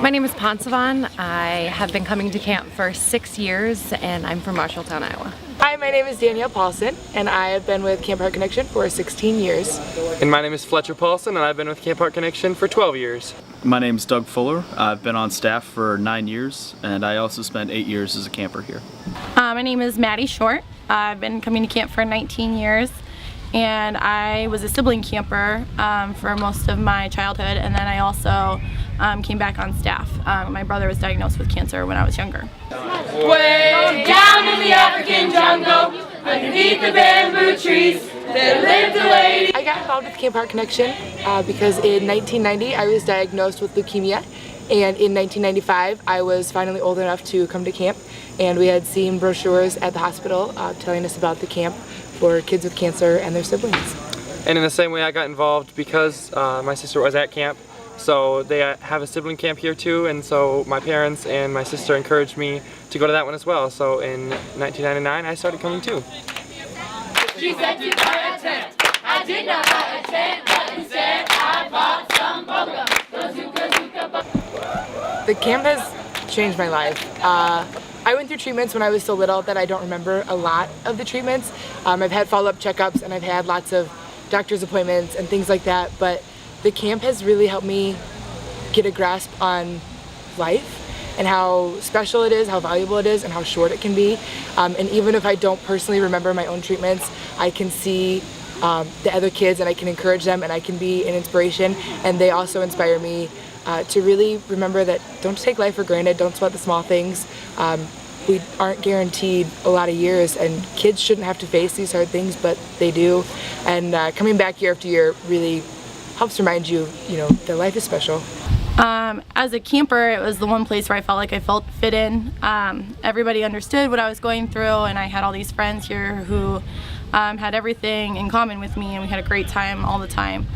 My name is Ponsavan. I have been coming to camp for 6 years and I'm from Marshalltown, Iowa. Hi, my name is Danielle Paulson and I have been with Camp Heart Connection for 16 years. And my name is Fletcher Paulson and I've been with Camp Heart Connection for 12 years. My name is Doug Fuller. I've been on staff for 9 years and I also spent 8 years as a camper here. My name is Maddie Short. I've been coming to camp for 19 years and I was a sibling camper for most of my childhood, and then I also came back on staff. My brother was diagnosed with cancer when I was younger. Way down in the African jungle, underneath the bamboo trees, there lived a lady. I got involved with Camp Heart Connection because in 1990 I was diagnosed with leukemia, and in 1995 I was finally old enough to come to camp, and we had seen brochures at the hospital telling us about the camp for kids with cancer and their siblings. And in the same way I got involved because my sister was at camp, so they have a sibling camp here too, and so my parents and my sister encouraged me to go to that one as well. So in 1999 I started coming too. She said to buy a tent. I did not buy a tent, but instead I bought some bubblegum. The camp has changed my life. I went through treatments when I was so little that I don't remember a lot of the treatments. I've had follow-up checkups and I've had lots of doctor's appointments and things like that, but the camp has really helped me get a grasp on life and how special it is, how valuable it is, and how short it can be. And even if I don't personally remember my own treatments, I can see the other kids and I can encourage them and I can be an inspiration, and they also inspire me to really remember that don't take life for granted, don't sweat the small things. We aren't guaranteed a lot of years, and kids shouldn't have to face these hard things, but they do. And coming back year after year really helps remind you, that life is special. As a camper, it was the one place where I felt like I fit in. Everybody understood what I was going through, and I had all these friends here who had everything in common with me, and we had a great time all the time.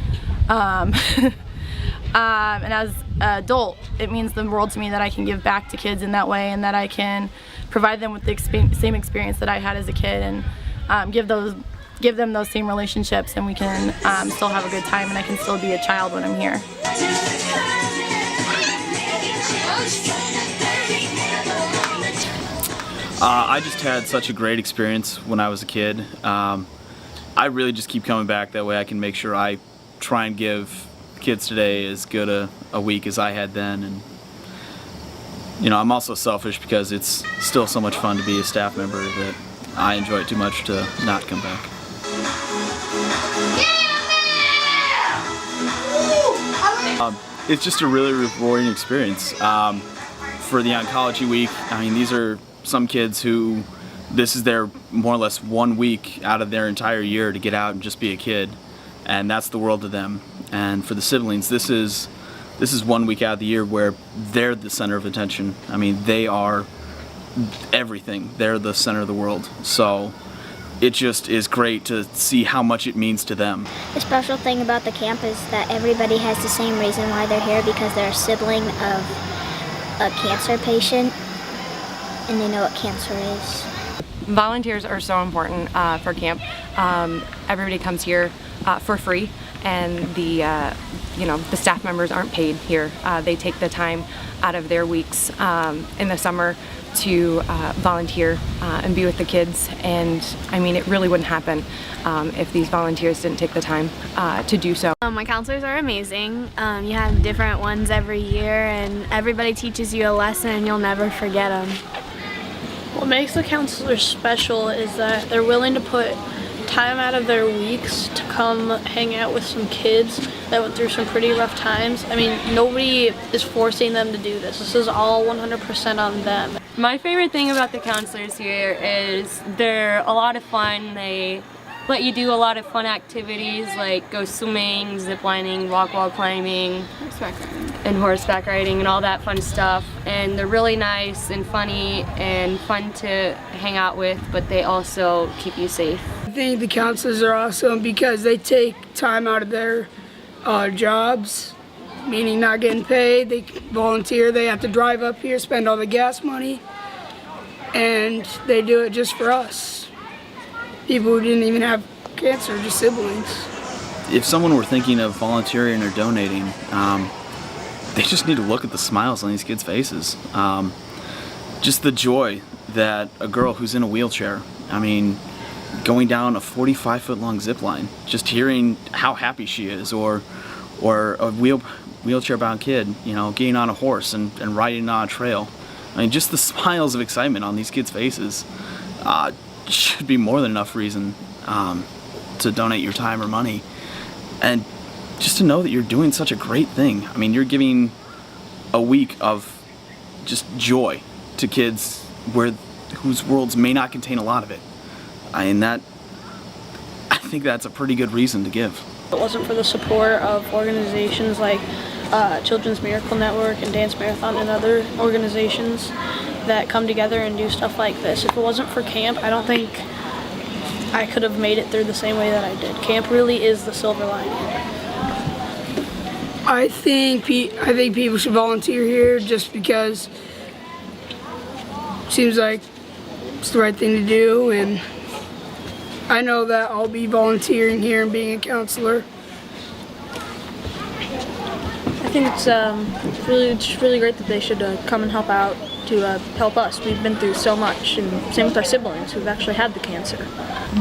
And as an adult, it means the world to me that I can give back to kids in that way, and that I can provide them with the same experience that I had as a kid, and give them those same relationships, and we can still have a good time, and I can still be a child when I'm here. I just had such a great experience when I was a kid. I really just keep coming back. That way I can make sure I try and give kids today as good a week as I had then. And I'm also selfish because it's still so much fun to be a staff member that I enjoy it too much to not come back. It's just a really rewarding experience. For the Oncology Week, these are some kids who this is their more or less 1 week out of their entire year to get out and just be a kid, and that's the world to them. And for the siblings, this is 1 week out of the year where they're the center of attention. They are everything. They're the center of the world. So it just is great to see how much it means to them. The special thing about the camp is that everybody has the same reason why they're here, because they're a sibling of a cancer patient and they know what cancer is. Volunteers are so important for camp. Everybody comes here for free, and the staff members aren't paid here. They take the time out of their weeks in the summer to volunteer and be with the kids, and it really wouldn't happen if these volunteers didn't take the time to do so. My counselors are amazing. You have different ones every year, and everybody teaches you a lesson and you'll never forget them. What makes the counselors special is that they're willing to put time out of their weeks to come hang out with some kids that went through some pretty rough times. Nobody is forcing them to do this. This is all 100% on them. My favorite thing about the counselors here is they're a lot of fun. They let you do a lot of fun activities like go swimming, zip lining, rock wall climbing, and horseback riding and all that fun stuff. And they're really nice and funny and fun to hang out with, but they also keep you safe. I think the counselors are awesome because they take time out of their jobs, meaning not getting paid. They volunteer, they have to drive up here, spend all the gas money, and they do it just for us. People who didn't even have cancer, just siblings. If someone were thinking of volunteering or donating, they just need to look at the smiles on these kids' faces. Just the joy that a girl who's in a wheelchair, I mean, going down a 45-foot long zip line, just hearing how happy she is, or a wheelchair-bound kid, you know, getting on a horse and riding on a trail. I mean, just the smiles of excitement on these kids' faces should be more than enough reason to donate your time or money. And just to know that you're doing such a great thing. I mean, you're giving a week of just joy to kids whose worlds may not contain a lot of it. I think that's a pretty good reason to give. If it wasn't for the support of organizations like Children's Miracle Network and Dance Marathon and other organizations that come together and do stuff like this, if it wasn't for camp, I don't think I could have made it through the same way that I did. Camp really is the silver lining. I think people should volunteer here just because it seems like it's the right thing to do, and I know that I'll be volunteering here and being a counselor. I think it's really great that they should come and help out to help us. We've been through so much, and same with our siblings who've actually had the cancer.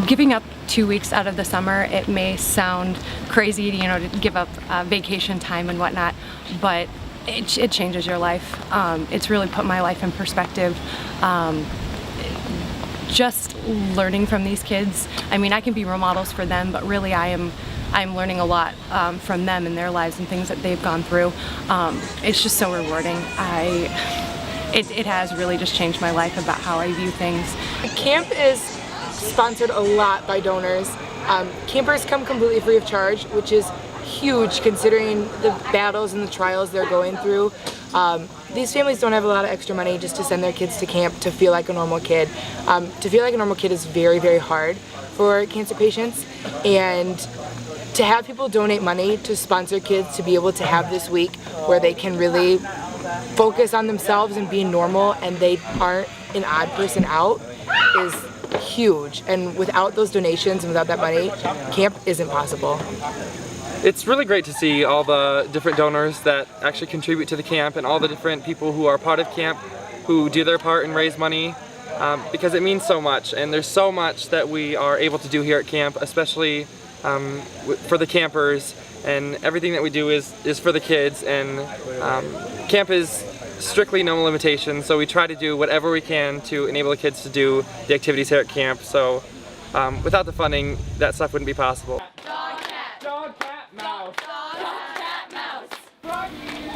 Giving up 2 weeks out of the summer, it may sound crazy, you know, to give up vacation time and whatnot, but it changes your life. It's really put my life in perspective. Just learning from these kids. I mean, I can be role models for them, but really I'm learning a lot from them and their lives and things that they've gone through. It's just so rewarding. It has really just changed my life about how I view things. Camp is sponsored a lot by donors. Campers come completely free of charge, which is huge considering the battles and the trials they're going through. These families don't have a lot of extra money just to send their kids to camp to feel like a normal kid. To feel like a normal kid is very, very hard for cancer patients, and to have people donate money to sponsor kids to be able to have this week where they can really focus on themselves and be normal and they aren't an odd person out is huge. And without those donations and without that money, camp isn't possible. It's really great to see all the different donors that actually contribute to the camp and all the different people who are part of camp who do their part and raise money, because it means so much, and there's so much that we are able to do here at camp, especially for the campers, and everything that we do is for the kids, and camp is strictly no limitations, so we try to do whatever we can to enable the kids to do the activities here at camp. So without the funding, that stuff wouldn't be possible.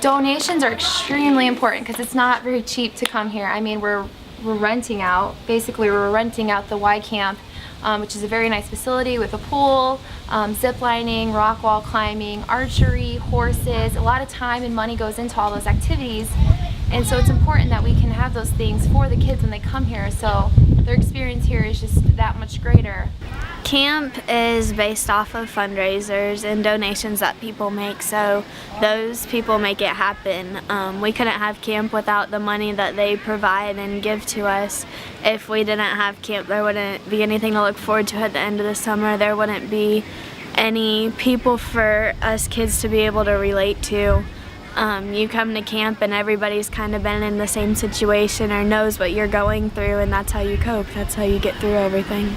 Donations are extremely important because it's not very cheap to come here. I mean, we're renting out, basically we're renting out the Y Camp, which is a very nice facility with a pool, zip lining, rock wall climbing, archery, horses. A lot of time and money goes into all those activities, and so it's important that we can have those things for the kids when they come here, so their experience here is just that much greater. Camp is based off of fundraisers and donations that people make, so those people make it happen. We couldn't have camp without the money that they provide and give to us. If we didn't have camp, there wouldn't be anything to look forward to at the end of the summer. There wouldn't be any people for us kids to be able to relate to. You come to camp and everybody's kind of been in the same situation or knows what you're going through, and that's how you cope. That's how you get through everything.